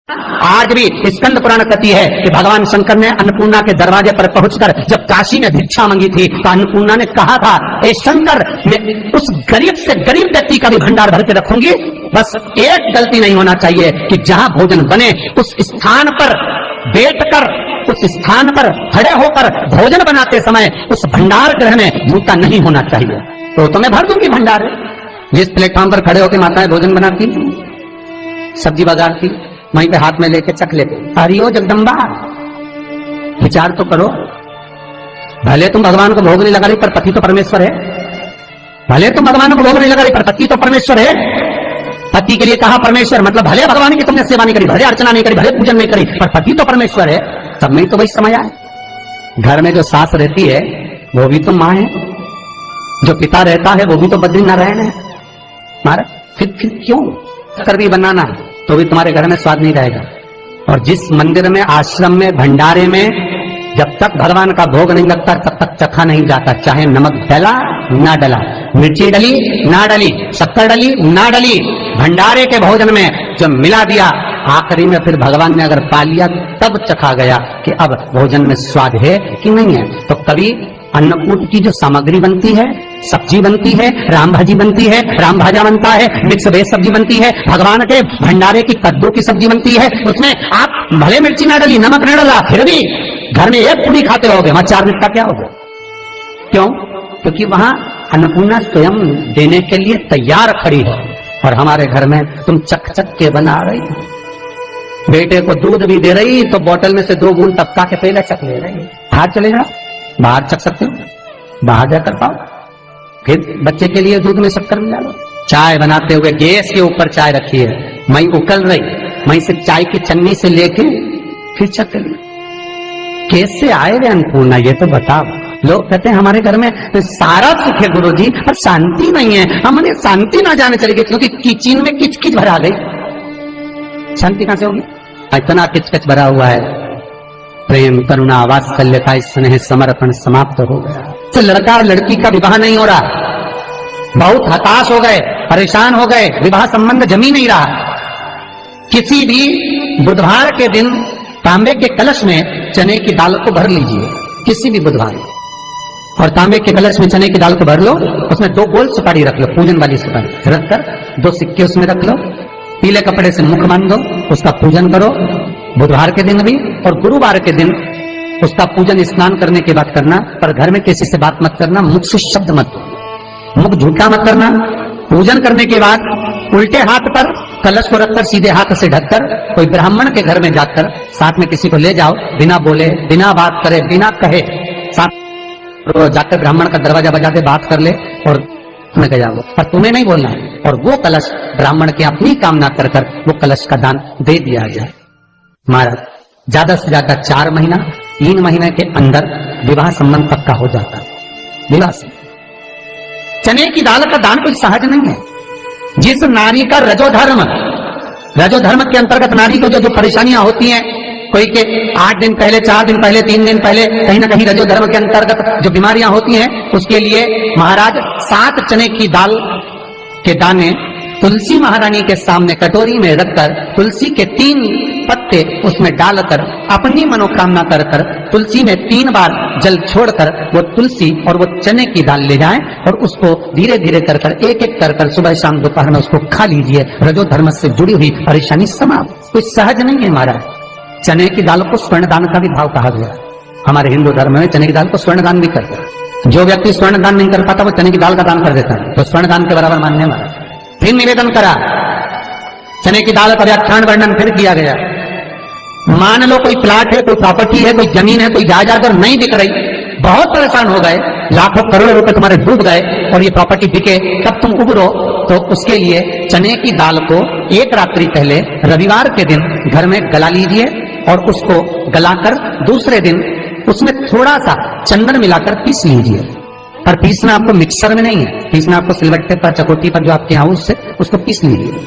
आज भी स्कंद पुराण कहती है कि भगवान शंकर ने अन्नपूर्णा के दरवाजे पर पहुंचकर जब काशी में भिक्षा मांगी थी तो अन्नपूर्णा ने कहा था, ए शंकर, मैं उस गरीब से गरीब व्यक्ति का भी भंडार भर के रखूंगी, बस एक गलती नहीं होना चाहिए कि जहां भोजन बने उस स्थान पर बैठकर, उस स्थान पर खड़े होकर भोजन बनाते समय उस भंडार गृह में जूता नहीं होना चाहिए। तो मैं भर दूंगी भंडार। जिस प्लेटफॉर्म पर खड़े होकर माताएं भोजन बनाती, सब्जी बगाड़ती, वहीं पे हाथ में लेके चख लेते। हरिओ जगदम्बा, विचार तो करो। भले तुम भगवान को भोग नहीं लगा रही पर पति तो परमेश्वर है। भले तुम भगवान को भोग नहीं लगा रही पर पति तो परमेश्वर है। पति के लिए कहा परमेश्वर, मतलब भले भगवान की तुमने सेवा नहीं करी, भले अर्चना नहीं करी, भले पूजन नहीं करी, पर पति तो परमेश्वर है। सब में तो वही समय आए। घर में जो सास रहती है वो भी तो माँ है, जो पिता रहता है वो भी तो बद्रीनारायण है। मारा फिर क्यों कर भी बनाना है तो भी तुम्हारे घर में स्वाद नहीं रहेगा। और जिस मंदिर में, आश्रम में, भंडारे में जब तक भगवान का भोग नहीं लगता तब तक चखा नहीं जाता, चाहे नमक डला ना डला, मिर्ची डली ना डली, शक्कर डली ना डली, भंडारे के भोजन में जब मिला दिया आखिरी में फिर भगवान ने अगर पा लिया तब चखा गया कि अब भोजन में स्वाद है कि नहीं है। तो कभी अन्नकूट की जो सामग्री बनती है, सब्जी बनती है, राम भाजी बनती है, राम भाजा बनता है, मिक्स वेज सब्जी बनती है, भगवान के भंडारे की कद्दू की सब्जी बनती है, उसमें आप भले मिर्ची ना डली, नमक ना डला, फिर भी घर में एक पूरी खाते रहोगे, वहां 4 मिनट का क्या होगा? क्यों? क्योंकि वहां अन्नपूर्णा स्वयं देने के लिए तैयार खड़ी है। और हमारे घर में तुम चक चक के बना रही, बेटे को दूध भी दे रही तो बोतल में से 2 बूंद टपका के पहले चक ले रही। बाहर चले जाओ, बाहर चख सकते हो, बाहर जाकर पाओ, फिर बच्चे के लिए दूध में शक्कर मिला लो। चाय बनाते हुए गैस के ऊपर चाय रखी है, मई उकल रही, मई से चाय की चन्नी से लेके फिर चख ली। कैसे आए वे अन्नपूर्णा, ये तो बताओ। लोग कहते हैं हमारे घर में सारा सुख है गुरुजी, पर शांति नहीं है। हमने शांति ना जाने चली गई क्योंकि किचन में किचकिच भरा गई। शांति कहां से होगी? इतना किचकिच भरा हुआ है। प्रेम, करुणा, वात्सल्यता, स्नेह, समर्पण समाप्त हो गया। तो लड़का और लड़की का विवाह नहीं हो रहा, बहुत हताश हो गए, परेशान हो गए, विवाह संबंध जमी नहीं रहा। किसी भी बुधवार के दिन तांबे के कलश में चने की दाल को भर लीजिए, किसी भी बुधवार, और तांबे के कलश में चने की दाल को भर लो, उसमें 2 गोल सुपारी रख लो, पूजन वाली सुपारी रखकर 2 सिक्के उसमें रख लो, पीले कपड़े से मुख बांध दो, उसका पूजन करो बुधवार के दिन भी, और गुरुवार के दिन उसका पूजन स्नान करने के बाद करना। पर घर में किसी से बात मत करना, मुख से शब्द मत, मुख झूठा मत करना। पूजन करने के बाद उल्टे हाथ पर कलश को रखकर सीधे हाथ से ढककर कोई ब्राह्मण के घर में जाकर साथ में किसी को ले जाओ, बिना बोले, बिना बात करे, बिना कहे, साथ जाकर ब्राह्मण का दरवाजा बजा दे, बात कर ले और तुम्हें गया वो, पर तुम्हें नहीं बोलना। और वो कलश ब्राह्मण की अपनी कामना कर कर वो कलश का दान दे दिया जाए। महाराज ज्यादा से ज्यादा 4 महीना, 3 महीने के अंदर विवाह संबंध पक्का हो जाता है। विवाह से चने की दाल का दान कोई सहज नहीं है। जिस नारी का रजोधर्म के अंतर्गत नारी को जो परेशानियां होती हैं, कोई के 8 दिन पहले, 4 दिन पहले, 3 दिन पहले कहीं ना कहीं रजोधर्म के अंतर्गत जो बीमारियां होती हैं, उसके लिए महाराज 7 चने की दाल के दाने तुलसी महारानी के सामने कटोरी में रखकर तुलसी के 3 पत्ते उसमें डालकर अपनी मनोकामना कर कर तुलसी में 3 बार जल छोड़कर वो तुलसी और वो चने की दाल ले जाएं और उसको धीरे धीरे कर कर एक एक कर कर सुबह शाम दोपहर में उसको खा लीजिए। रजोधर्म से जुड़ी हुई परेशानी समाप्त। कोई सहज नहीं है महाराज। चने की दाल को स्वर्ण दान का भी भाव कहा गया। हमारे हिंदू धर्म में चने की दाल को स्वर्ण दान भी करते हैं। जो व्यक्ति स्वर्ण दान नहीं कर पाता वो चने की दाल का दान कर देता है, तो स्वर्ण दान के बराबर मानने वाला। फिर निवेदन करा, चने की दाल का व्याख्यान वर्णन फिर किया गया। मान लो कोई प्लाट है, कोई प्रॉपर्टी है, कोई जमीन है, कोई जायदाद अगर नहीं बिक रही, बहुत परेशान हो गए, लाखों करोड़ों रुपए तुम्हारे डूब गए और ये प्रॉपर्टी बिके, तब तुम उबरो, तो उसके लिए चने की दाल को 1 रात्रि पहले रविवार के दिन घर में गला लीजिए और उसको गलाकर दूसरे दिन उसमें थोड़ा सा चंदन मिलाकर पीस लीजिए। पर पीसना आपको मिक्सर में नहीं है, पीसना आपको सिलबट्टे पर, चकोटी पर जो आपके यहाँ उससे उसको पीस लीजिए।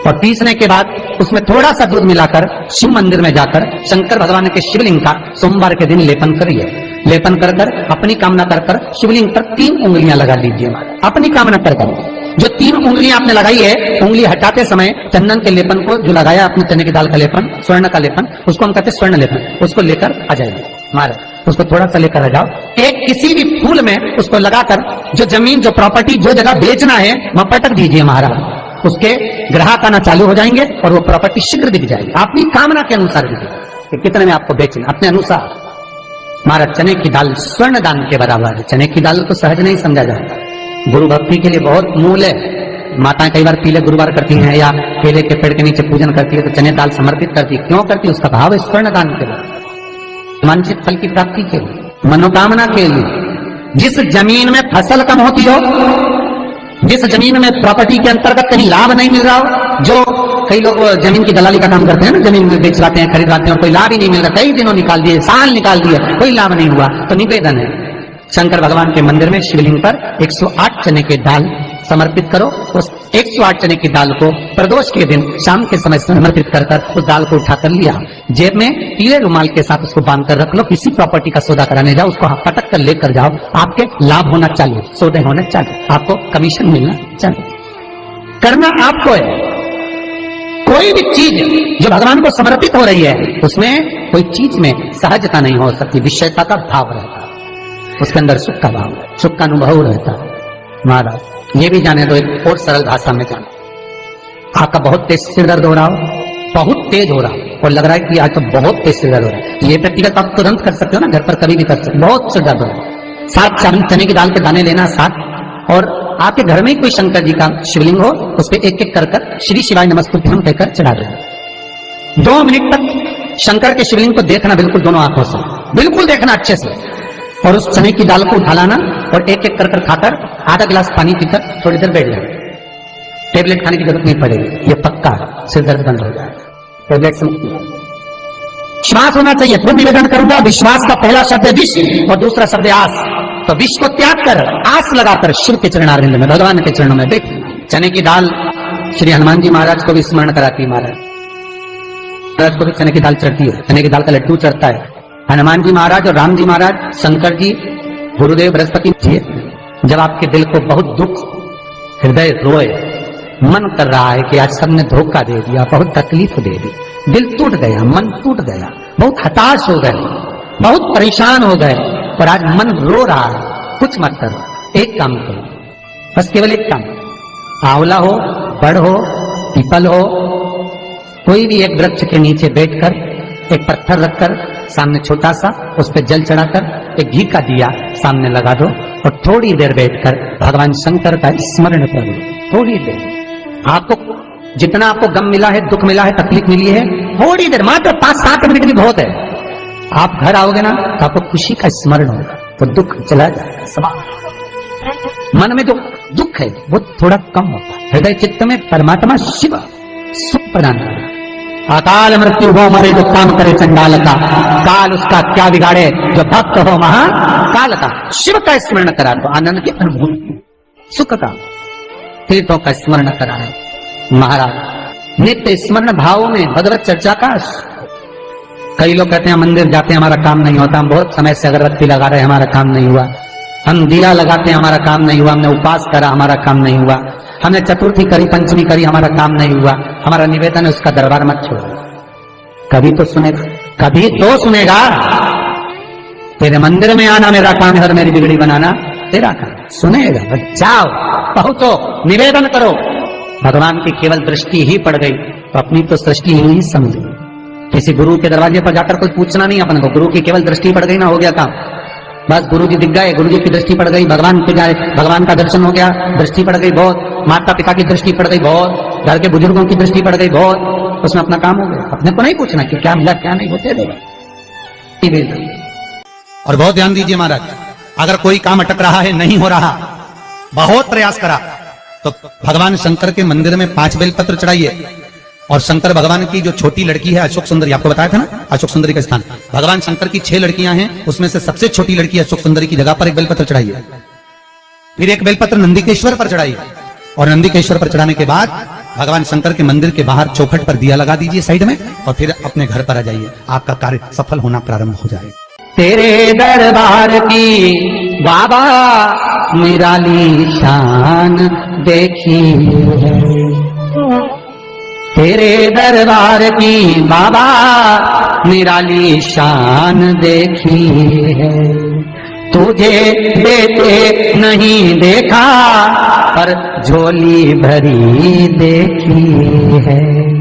और पीसने के बाद उसमें थोड़ा सा दूध मिलाकर शिव मंदिर में जाकर शंकर भगवान के शिवलिंग का सोमवार के दिन लेपन करिए। लेपन कर कर अपनी कामना कर कर शिवलिंग पर 3 उंगलियां लगा लीजिए, अपनी कामना कर कर। जो 3 उंगलियां आपने लगाई है, उंगली हटाते समय चंदन के लेपन को जो लगाया आपने, चने की दाल का लेपन, स्वर्ण का लेपन, उसको हम कहते हैं स्वर्ण लेपन, उसको लेकर आ जाइए महाराज, उसको थोड़ा सा लेकर आ जाओ। एक किसी भी फूल में उसको लगाकर जो जमीन, जो प्रॉपर्टी, जो जगह बेचना है वहां पटक दीजिए महाराज, उसके ग्राहक आना चालू हो जाएंगे और वो प्रॉपर्टी शीघ्र दिख जाएगी, अपनी कामना के अनुसार दिखेगी कि कितने में आपको बेचना, अपने अनुसार। महाराज चने की दाल स्वर्ण दान के बराबर है। चने की दाल को सहज नहीं समझा जाता, गुरु भक्ति के लिए बहुत मूल है। माताएं कई बार पीले गुरुवार करती हैं या केले के पेड़ के नीचे पूजन करती है तो चने दाल समर्पित करती है, क्यों करती है? उसका भाव है स्वर्ण दान के लिए, वांछित फल की प्राप्ति के लिए, मनोकामना के लिए। जिस जमीन में फसल कम होती हो, जिस जमीन में प्रॉपर्टी के अंतर्गत कहीं लाभ नहीं मिल रहा हो, जो कई लोग जमीन की दलाली का काम करते हैं ना, जमीन में बेचवाते हैं, खरीदवाते हैं और कोई लाभ ही नहीं मिल रहा, कई दिनों निकाल दिए, साल निकाल दिए, कोई लाभ नहीं हुआ, तो निवेदन है शंकर भगवान के मंदिर में शिवलिंग पर 108 चने की दाल समर्पित करो। उस 108 चने की दाल को प्रदोष के दिन शाम के समय समर्पित कर उस दाल को उठाकर लिया, जेब में पीले रुमाल के साथ उसको बांध कर रख लो, किसी प्रॉपर्टी का सौदा कराने जाओ, उसको पटक कर लेकर जाओ, आपके लाभ होना चालू, सौदे होने चालू, आपको कमीशन मिलना चालू। करना आपको है। कोई भी चीज जो भगवान को समर्पित हो रही है उसमें कोई चीज में सहजता नहीं हो सकती, विषयता का भाव रहता है, उसके अंदर सुख का भाव, सुख का अनुभव रहता है। महाराज ये भी जाने दो, एक और सरल भाषा में जाने, आपका बहुत तेज सिर दर्द हो रहा हो, बहुत तेज हो रहा हो और लग रहा है कि आज तो बहुत तेज सिर दर्द हो रहा है, ये व्यक्तिगत आप तुरंत कर सकते हो ना, घर पर कभी भी कर सकते हो। बहुत सिर दर्द हो रहा है, 7 चने की दाल के दाने लेना 7, और आपके घर में ही कोई शंकर जी का शिवलिंग हो, उस पर एक एक कर श्री शिवाय नमस्तुभ्यम कहकर चढ़ा देना। 2 मिनट तक शंकर के शिवलिंग को देखना, बिल्कुल दोनों आंखों से बिल्कुल देखना अच्छे से, और उस चने की दाल को उठा लाना और एक एक कर खाकर आधा गिलास पानी पीकर थोड़ी देर बैठ जाए। टेबलेट खाने की जरूरत नहीं पड़ेगी, ये पक्का सिर दर्द बंद हो जाएगा, टेबलेट से विश्वास होना चाहिए। खुद निवेदन करूंगा, विश्वास का पहला शब्द है विष और दूसरा शब्द है आस, तो विष को त्याग कर आस लगाकर शिव के चरणारविंद में, भगवान के चरणों में बैठ। चने की दाल श्री हनुमान जी महाराज को भी स्मरण कराती है, महाराज को भी चने की दाल चढ़ती है, चने की दाल का लड्डू चढ़ता है। हनुमान जी महाराज और राम जी महाराज, शंकर जी, गुरुदेव बृहस्पति जी, जब आपके दिल को बहुत दुख, हृदय रोए, मन कर रहा है कि आज सबने धोखा दे दिया, बहुत तकलीफ दे दी, दिल टूट गया, मन टूट गया, बहुत हताश हो गए, बहुत परेशान हो गए और आज मन रो रहा है, कुछ मत करो, एक काम करो, बस केवल एक काम, आंवला हो, बड़ हो, पीपल हो, कोई भी एक वृक्ष के नीचे बैठकर एक पत्थर रखकर सामने छोटा सा, उस पर जल चढ़ाकर एक घी का दिया सामने लगा दो और थोड़ी देर बैठकर भगवान शंकर का स्मरण करो। थोड़ी देर, आपको जितना आपको गम मिला है, दुख मिला है, तकलीफ मिली है, थोड़ी देर, मात्र 5-7 मिनट भी बहुत है। आप घर आओगे ना तो आपको खुशी का स्मरण होगा, तो दुख चला जाएगा, सब मन में जो दुख है वो थोड़ा कम होता है। हृदय चित्त में परमात्मा शिव सुख प्रदान करेगा। अकाल मृत्यु हो मरे जो काम करे चंडाल का, काल उसका क्या बिगाड़े जो भक्त हो महाकाल का। शिव का स्मरण करा तो आनंद की अनुभूति, सुख का, तीर्थों का स्मरण करा है महाराज। नित्य स्मरण भावों में भगवत चर्चा का। कई लोग कहते हैं मंदिर जाते हैं हमारा काम नहीं होता, हम बहुत समय से अगरबत्ती लगा रहे हैं हमारा काम नहीं हुआ, हम दिया लगाते हैं हमारा काम नहीं हुआ, हमने उपास करा हमारा काम नहीं हुआ, हमने चतुर्थी करी, पंचमी करी, हमारा काम नहीं हुआ। हमारा निवेदन है उसका दरबार मत छोड़ो, कभी तो सुनेगा, कभी तो सुनेगा। तेरे मंदिर में आना मेरा काम है और मेरी बिगड़ी बनाना तेरा काम, सुनेगा। जाओ, पहुंचो, निवेदन करो। भगवान की केवल दृष्टि ही पड़ गई तो अपनी तो सृष्टि ही नहीं समझी। किसी गुरु के दरवाजे पर जाकर कोई पूछना नहीं अपन को, गुरु की केवल दृष्टि पड़ गई ना, हो गया काम। बस गुरु जी दिख गए, गुरु जी की दृष्टि पड़ गई, भगवान पे जाए, भगवान का दर्शन हो गया, दृष्टि पड़ गई बहुत, माता पिता की दृष्टि पड़ गई बहुत, घर के बुजुर्गों की दृष्टि पड़ गई बहुत, उसमें अपना काम हो गया। अपने को नहीं पूछना कि क्या मिला क्या नहीं, होते देगा। और बहुत ध्यान दीजिए महाराज, अगर कोई काम अटक रहा है, नहीं हो रहा, बहुत प्रयास करा, तो भगवान शंकर के मंदिर में 5 बेलपत्र चढ़ाइए। और शंकर भगवान की जो छोटी लड़की है अशोक सुंदरी, आपको बताया था ना अशोक सुंदरी का स्थान, भगवान शंकर की 6 लड़कियां हैं, उसमें से सबसे छोटी लड़की अशोक सुंदरी की जगह पर एक बेलपत्र चढ़ाइए। फिर एक बेलपत्र नंदिकेश्वर पर चढ़ाइए, और नंदिकेश्वर पर चढ़ाने के बाद भगवान शंकर के मंदिर के बाहर चौखट पर दिया लगा दीजिए साइड में, और फिर अपने घर पर आ जाइए, आपका कार्य सफल होना प्रारंभ हो जाए। तेरे दरबार की बाबा निराली शान देखी है, तेरे दरबार की बाबा निराली शान देखी है। तुझे देते नहीं देखा पर झोली भरी देखी है।